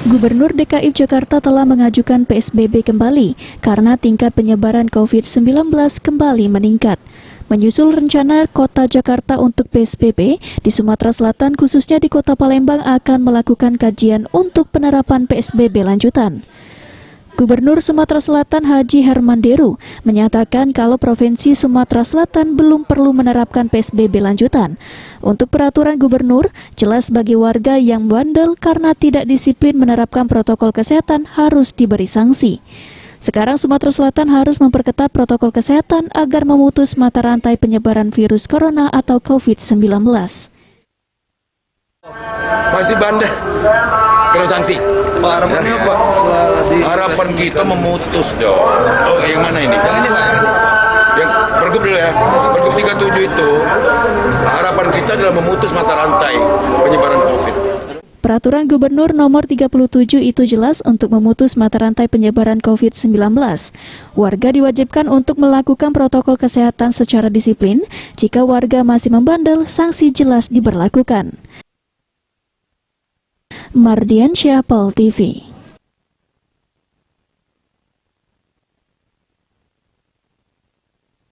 Gubernur DKI Jakarta telah mengajukan PSBB kembali karena tingkat penyebaran COVID-19 kembali meningkat. Menyusul rencana Kota Jakarta untuk PSBB, di Sumatera Selatan khususnya di Kota Palembang akan melakukan kajian untuk penerapan PSBB lanjutan. Gubernur Sumatera Selatan Haji Herman Deru menyatakan kalau Provinsi Sumatera Selatan belum perlu menerapkan PSBB lanjutan. Untuk peraturan gubernur, jelas bagi warga yang bandel karena tidak disiplin menerapkan protokol kesehatan harus diberi sanksi. Sekarang Sumatera Selatan harus memperketat protokol kesehatan agar memutus mata rantai penyebaran virus corona atau COVID-19. Masih bandel, kena sanksi. Pak, harapannya Pak? Harapan kita memutus dong. Oh, yang mana ini? Yang ini Pak. Yang Pergub dulu ya. Pergub 37 itu harapan kita adalah memutus mata rantai penyebaran COVID. Peraturan Gubernur nomor 37 itu jelas untuk memutus mata rantai penyebaran COVID-19. Warga diwajibkan untuk melakukan protokol kesehatan secara disiplin. Jika warga masih membandel, sanksi jelas diberlakukan. Mardiansyah, Pol TV.